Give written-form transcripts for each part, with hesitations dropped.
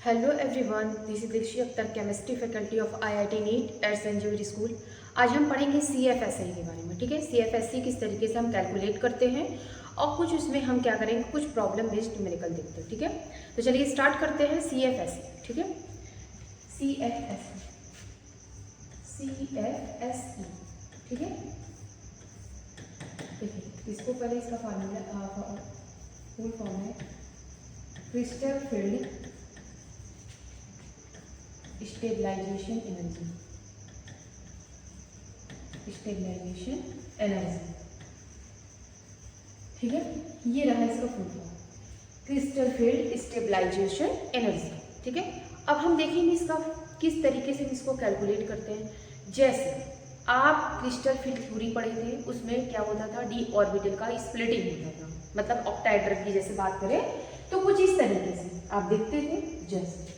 Hello everyone, this is Dikshi Akhtar, chemistry faculty of IIT NEET at Saint Xavier school. आज हम पढ़ेंगे सीएफएसई के बारे में। ठीक है, सीएफएसई किस तरीके से हम कैलकुलेट करते हैं और कुछ उसमें हम क्या करेंगे, कुछ प्रॉब्लम बेस्ड न्यूमेरिकल देखते हैं। ठीक है, तो चलिए स्टार्ट करते हैं सीएफएसई। ठीक है, सीएफएसई सीएफएसई। ठीक है, देखिए इसको पहले इसका फार्मूला फुल फॉर्म है क्रिस्टल फील्ड स्टेबलाइजेशन एनर्जी। ठीक है, ये रहा इसका full form crystal field stabilisation energy. ठीक है, अब हम देखेंगे इसका किस तरीके से इसको कैलकुलेट करते हैं। जैसे आप क्रिस्टल फील्ड थ्योरी पढ़े थे, उसमें क्या होता था, डी ऑर्बिटल का स्प्लिटिंग होता था, मतलब ऑक्टाहेड्रल की जैसे बात करें तो कुछ इस तरीके से आप देखते थे। जैसे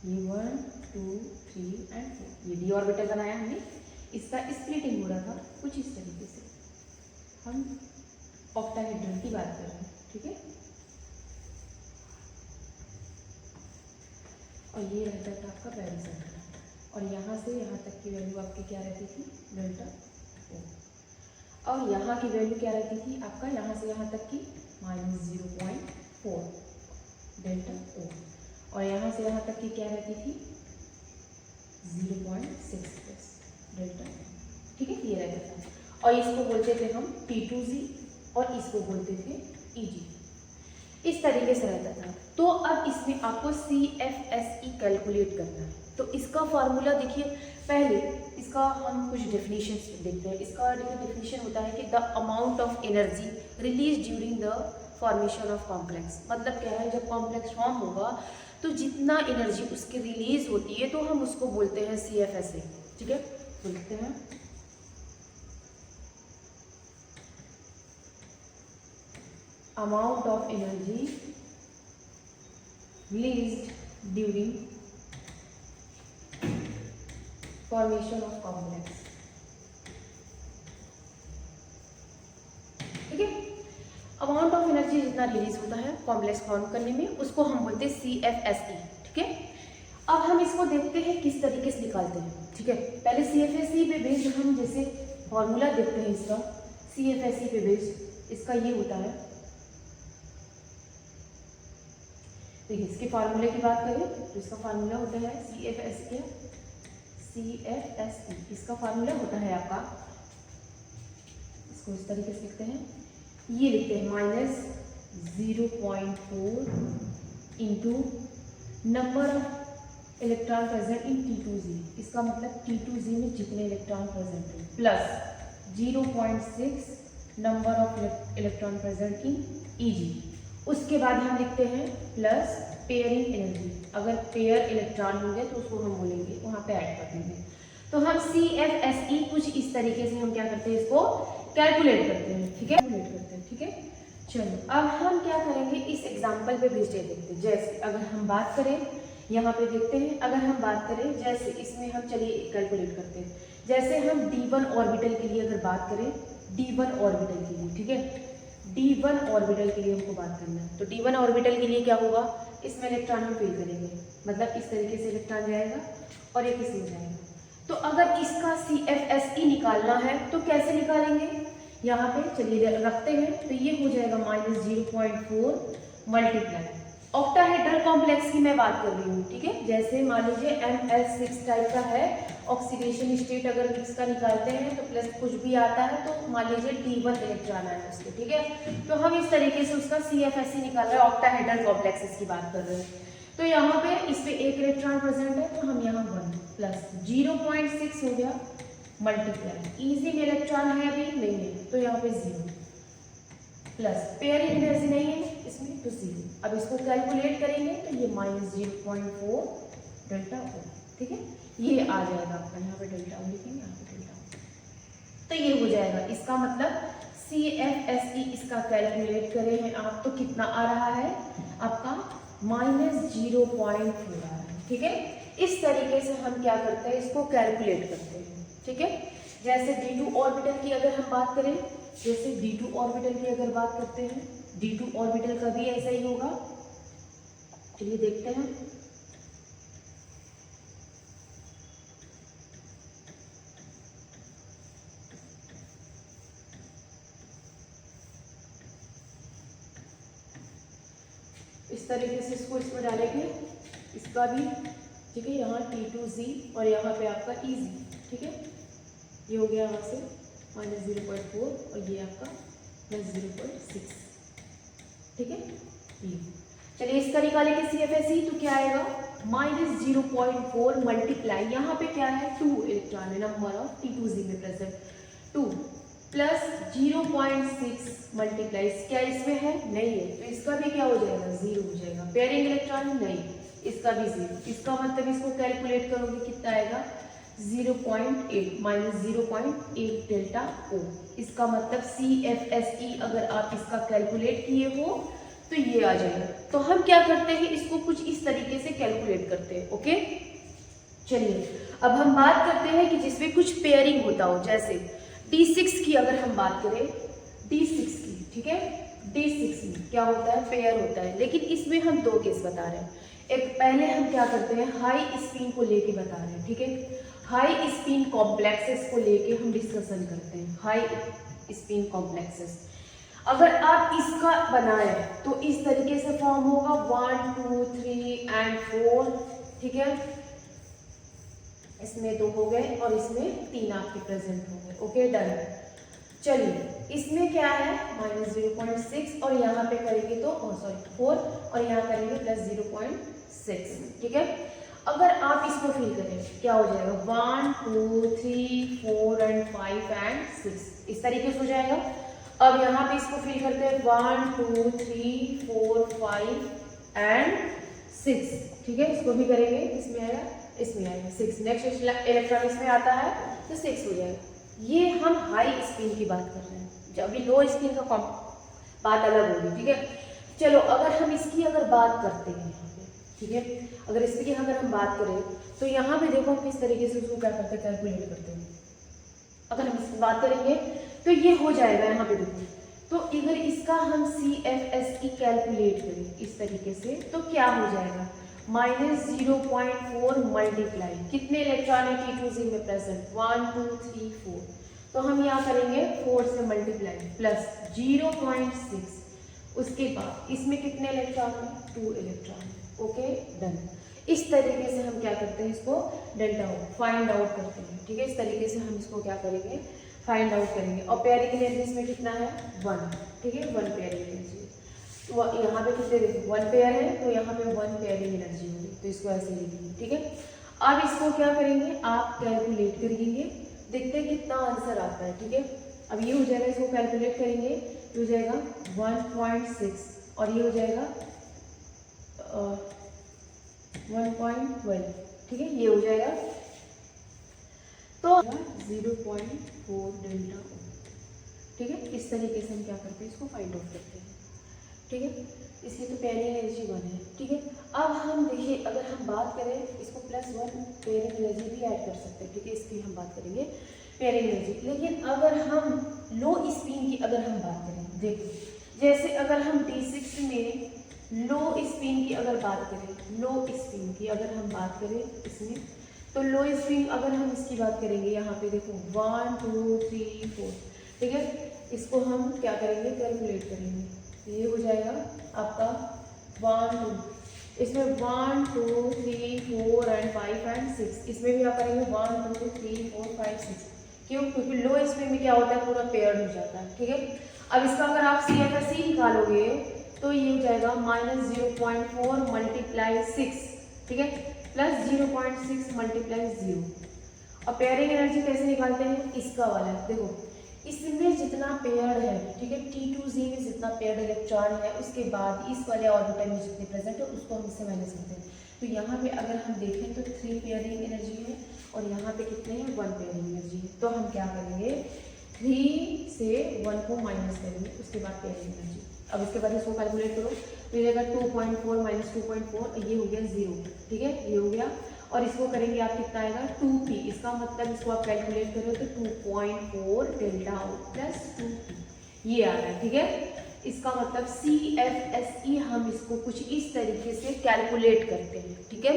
ये 1 2 3 एंड 4, ये डी ऑर्बिटल बनाया हमने, इसका स्प्लिटिंग हो रहा था कुछ इस तरीके से। हम ऑक्टाहेड्रल की बात कर रहे हैं। ठीक है, और ये रहता था आपका पेरिसेंटर, और यहाँ से यहाँ तक की वैल्यू आपकी क्या रहती थी, डेल्टा ओ। और यहाँ की वैल्यू क्या रहती थी आपका, यहाँ से यहाँ तक की -0.4 डेल्टा ओ, और यहाँ से यहाँ तक की क्या रहती थी 0.6 प्लस डेल्टा। ठीक है, ये रहता था, और इसको बोलते थे हम T2G और इसको बोलते थे EG। इस तरीके से रहता था। तो अब इसमें आपको CFSE कैलकुलेट करना है। तो इसका फार्मूला देखिए, पहले इसका हम कुछ डेफिनेशन देखते हैं। इसका डेफिनेशन होता है कि the amount of energy release during the formation of complex. मतलब क्या है, जब कॉम्प्लेक्स फॉर्म होगा तो जितना एनर्जी उसकी रिलीज होती है तो हम उसको बोलते हैं CFSE। ठीक है, बोलते हैं amount of energy released during formation of complex. ठीक है, अमाउंट ऑफ एनर्जी जितना रिलीज होता है कॉम्प्लेक्स फॉर्म करने में, उसको हम बोलते हैं CFSE। ठीक है, अब हम इसको देखते हैं किस तरीके से निकालते हैं। ठीक है, पहले CFSE पे बेस्ड हम जैसे फॉर्मूला देखते हैं इसका। CFSE पे बेस्ड इसका ये होता है, देखिए इसके फार्मूले की बात करें तो इसका फार्मूला होता है CFSE। इसका फार्मूला होता है आपका, इसको इस तरीके से लिखते हैं, ये लिखते हैं -0.4 into number of electron present in T2G। इसका मतलब T2G में जितने इलेक्ट्रॉन प्रेजेंट हैं, plus 0.6 number of electron present in EG। उसके बाद हम लिखते हैं प्लस पेयरिंग एनर्जी। अगर पेयर इलेक्ट्रॉन होंगे तो उसको हम बोलेंगे, वहाँ पे ऐड कर देंगे। तो हम CFSE कुछ इस तरीके से हम क्या करते हैं, इसको कैलकुलेट करते हैं। ठीक है, कैलकुलेट करते हैं। ठीक है, चलो अब हम क्या करेंगे, इस एग्जाम्पल पे बेस्ड देखते हैं। जैसे अगर हम बात करें, यहाँ पे देखते हैं, अगर हम बात करें जैसे इसमें हम चलिए कैलकुलेट करते हैं। जैसे हम D1 ऑर्बिटल के लिए अगर बात करें, D1 ऑर्बिटल के लिए, ठीक है, D1 ऑर्बिटल के लिए हमको बात करना है। तो D1 ऑर्बिटल के लिए क्या होगा, इसमें इलेक्ट्रॉन हम फिल करेंगे, मतलब इस तरीके से इलेक्ट्रॉन जाएगा और एक इसमें जाएगा। तो अगर इसका CFSE निकालना है तो कैसे निकालेंगे, यहाँ पे चलिए रखते हैं, तो ये हो जाएगा -0.4 मल्टीप्लाई ऑक्टाहेड्रल कॉम्प्लेक्स की मैं बात कर रही हूँ। ठीक है, जैसे मान लीजिए ML6 टाइप का है, ऑक्सीडेशन स्टेट अगर इसका निकालते हैं तो प्लस कुछ भी आता है, तो मान लीजिए D1 इलेक्ट्रॉन है उसके। ठीक है, तो हम इस तरीके से उसका CFSE निकाल रहे हैं, ऑक्टाहेड्रल कॉम्प्लेक्सेस की बात कर रहे हैं। तो यहाँ पे इस पे एक इलेक्ट्रॉन प्रेजेंट है, तो हम यहाँ 1 प्लस 0.6 हो गया मल्टीप्लाई, इजी में इलेक्ट्रॉन है अभी नहीं है, तो यहाँ पे 0 प्लस पेयरिंग एनर्जी नहीं है इसमें, तो 0। अब इसको कैलकुलेट करेंगे तो ये -0.4 डेल्टा ओ। ठीक है, ये आ जाएगा आपका, यहाँ पे डेल्टा ओ लिखेंगे, यहाँ पे डेल्टा ओ, तो ये हो जाएगा। इसका मतलब CFSE इसका कैलकुलेट करें हैं आप तो कितना आ रहा है आपका, -0.4 आ रहा है। ठीक है, इस तरीके से हम क्या करते हैं, इसको कैलकुलेट करते हैं। ठीक है, जैसे D2 ऑर्बिटल की अगर हम बात करें, जैसे D2 ऑर्बिटल की अगर बात करते हैं, D2 ऑर्बिटल का भी ऐसा ही होगा। चलिए देखते हैं। इस तरीके से इसको इसमें डालेंगे, इसका भी ठीक है। यहाँ T2Z और यहाँ पे आपका EZ, ठीक है। ये हो गया यहाँ से -0.4 और ये आपका +0.6, ठीक है। ये चलिए इसका निकालेंगे CFSE, तो क्या आएगा -0.4 मल्टीप्लाई, यहाँ पे क्या है 2 इलेक्ट्रॉन है, नंबर ऑफ T2Z में प्रेजेंट 2 प्लस 0.6 मल्टीप्लाई, क्या इसमें है नहीं है, तो इसका भी क्या हो जाएगा 0 हो जाएगा। पेयरिंग इलेक्ट्रॉन नहीं, इसका भी 0। इसका मतलब इसको कैलकुलेट करोगे कितना आएगा 0.8 -0.8 डेल्टा O। इसका मतलब CFSE अगर आप इसका कैलकुलेट किए हो तो ये आ जाएगा। तो हम क्या करते हैं, इसको कुछ इस तरीके से कैलकुलेट करते हैं। ओके, चलिए अब हम बात करते हैं कि जिसमें कुछ पेयरिंग होता हो, जैसे D6 की अगर हम बात करें, D6 की, ठीक है। D6 में क्या होता है, पेयर होता है, लेकिन इसमें हम 2 केस बता रहे हैं। एक पहले हम क्या करते हैं, हाई स्पिन को लेके बता रहे हैं, ठीक है। हाई स्पिन कॉम्प्लेक्सेस को लेके हम डिस्कशन करते हैं। हाई स्पिन कॉम्प्लेक्सेस अगर आप इसका बनाए तो इस तरीके से फॉर्म होगा 1 2 3 एंड 4, ठीक है। इसमें 2 हो गए और इसमें 3 आपके प्रेजेंट हो गए। Okay, done. चलिए इसमें क्या है -0.6 और यहाँ पे करेंगे तो 4 और यहाँ करेंगे +0.6, ठीक है। अगर आप इसको फिल करें क्या हो जाएगा 1 2 3 4 एंड 5 एंड 6, इस तरीके से हो जाएगा। अब यहाँ पे इसको फिल करते हैं 1 2 3 4 5 एंड 6, ठीक है। इसको भी करेंगे, इसमें आएगा, इसमें आएगा 6। नेक्स्ट इलेक्ट्रॉन इसमें आता है तो 6 हो जाएगा। ये हम हाई स्पिन की बात कर रहे हैं, जब अभी लो स्पिन का बात अलग होगी, ठीक है। चलो अगर हम इसकी अगर बात करते हैं यहाँ पे, ठीक है, अगर इसकी अगर हम बात करें तो यहाँ पे देखो हम किस तरीके से उसको क्या करते हैं, कैलकुलेट करते हैं। अगर हम इसकी बात करेंगे तो ये हो जाएगा, यहाँ पे देखो, तो अगर इसका हम CFSE कैलकुलेट करें इस तरीके से तो क्या हो जाएगा -0.4 मल्टीप्लाई, कितने इलेक्ट्रॉन है T2Z में प्रेजेंट 1 2 3 4, तो हम यहाँ करेंगे 4 से मल्टीप्लाई प्लस 0.6, उसके बाद इसमें कितने इलेक्ट्रॉन है 2 इलेक्ट्रॉन। Okay, done. इस तरीके से हम क्या करते हैं, इसको डेल्टा फाइंड आउट करते हैं, ठीक है। इस तरीके से हम इसको क्या करेंगे, फाइंड आउट करेंगे। और पेयरिंग एनर्जी इसमें कितना है 1, ठीक है, 1 पेयरिंग एनर्जी। तो यहाँ पे कितने देखो 1 पेयर है, तो यहाँ पे 1 पेयरिंग एनर्जी होगी, तो इसको ऐसे लिखेंगे, ठीक है। अब इसको क्या करेंगे, आप कैलकुलेट करेंगे, देखते हैं कितना आंसर आता है, ठीक है। अब ये हो जाएगा, इसको कैलकुलेट करेंगे, ये हो जाएगा 1.6 और ये हो जाएगा 1.12, ठीक है, ये हो जाएगा तो 0.4 डेल्टा O, ठीक है। इस तरीके से हम क्या करते हैं, इसको फाइंड आउट करते हैं, ठीक है। इसलिए तो पेयरिंग एनर्जी 1 है, ठीक है। अब हम देखिए अगर हम बात करें इसको +1 पेयरिंग एनर्जी भी ऐड कर सकते हैं, ठीक है। इसकी हम बात करेंगे पेयरिंग एनर्जी, लेकिन अगर हम लो स्पिन की अगर हम बात करें, देखो जैसे अगर हम D6 में लो स्पिन की अगर बात करें, लो स्पिन की अगर हम बात करें इसमें, तो लो स्पिन अगर हम इसकी बात करेंगे, यहाँ पे देखो 1 2 3 4, ठीक है। इसको हम क्या करेंगे, कैलकुलेट करेंगे, ये हो जाएगा आपका 1 2, इसमें 1 2 3 4 एंड 5 एंड 6, इसमें भी आप करेंगे 1 2 3 4 5 6, क्यों, क्योंकि लो स्पिन में क्या होता है, पूरा पेयर्ड हो जाता है, ठीक है। अब इसका अगर आप CFSE निकालोगे तो ये हो जाएगा -0.4 मल्टीप्लाई 6, ठीक है, प्लस 0.6 मल्टीप्लाई 0। और पेयरिंग एनर्जी कैसे निकालते हैं, इसका वाला देखो, इसमें जितना पेयर्ड है, ठीक है, T2Z में जितना पेयर्ड इलेक्ट्रॉन है, उसके बाद इस वाले ऑर्बिटल में जितने प्रेजेंट है उसको हम इससे माइनस करते हैं। तो यहाँ पे अगर हम देखें तो 3 पेयरिंग एनर्जी है और यहाँ पे कितने हैं 1 पेयरिंग एनर्जी है। तो हम क्या करेंगे, 3 से 1 को माइनस करेंगे, उसके बाद पेयरिंग एनर्जी। अब इसके बाद इसको कैलकुलेट करो, तो ये 2.4 माइनस 2.4, ये हो गया 0, ठीक है, ये हो गया। और इसको करेंगे आप कितना आएगा 2p, इसका मतलब इसको आप कैलकुलेट करो तो 2.4 डेल्टा O प्लस 2p, ये आ रहा है, ठीक है। इसका मतलब CFSE हम इसको कुछ इस तरीके से कैलकुलेट करते हैं, ठीक है।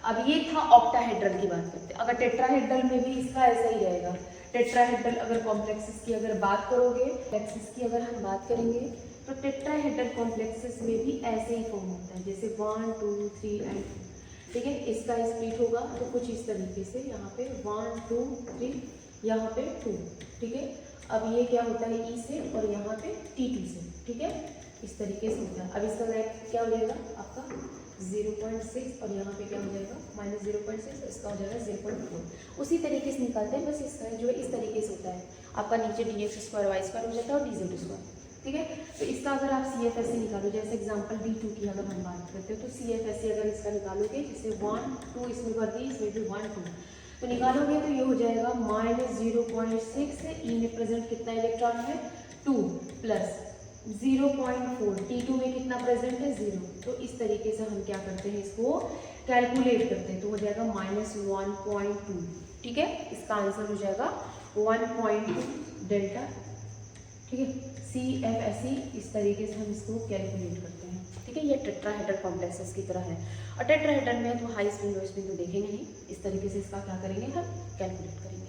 अब ये था ऑक्टाहेड्रल की बात करते हैं। अगर टेट्राहेड्रल में भी इसका ऐसा ही रहेगा। टेट्राहेड्रल अगर कॉम्प्लेक्सेस की अगर बात करोगे, कॉम्प्लेक्सेस की अगर हम बात करेंगे तो टेट्राहेड्रल कॉम्प्लेक्सेस में भी ऐसे ही फॉर्म होता है, जैसे 1 2 3 एंड 2, ठीक है। इसका स्प्लिट होगा तो कुछ इस तरीके से, यहाँ पे 1 2 3, यहाँ पे 2, ठीक है। अब ये क्या होता है ई से और यहाँ पे T2 से, ठीक है, इस तरीके से होता है। अब इसका वैल्यू क्या हो जाएगा आपका 0.6 और यहाँ पे क्या हो जाएगा -0.6, इसका हो जाएगा 0.4। उसी तरीके से निकालते हैं, बस इसका जो है इस तरीके से होता है आपका, नीचे dx² y² हो जाता है और dz², ठीक है। तो इसका अगर आप CFSE निकालो, जैसे एग्जांपल D2 की अगर हम बात करते हो तो CFSE अगर इसका निकालोगे, जैसे 1 2 इसमें भर दी, इसमें भी 1 2 तो निकालोगे तो ये हो जाएगा -0.6, ई में प्रेजेंट कितना इलेक्ट्रॉन है 2 प्लस 0.4, T2 में कितना प्रेजेंट है 0। तो इस तरीके से हम क्या करते हैं, इसको कैलकुलेट करते हैं, तो हो जाएगा -1.2, ठीक है। इसका आंसर हो जाएगा 1.2 डेल्टा, ठीक है। CFSE इस तरीके से हम इसको कैलकुलेट करते हैं, ठीक है। ये टेट्राहेड्रल कॉम्प्लेक्सेस की तरह है, और टेट्राहेड्रल में तो हाई स्पिन लो स्पिन तो देखेंगे नहीं, इस तरीके से इसका क्या करेंगे हम कैलकुलेट करेंगे।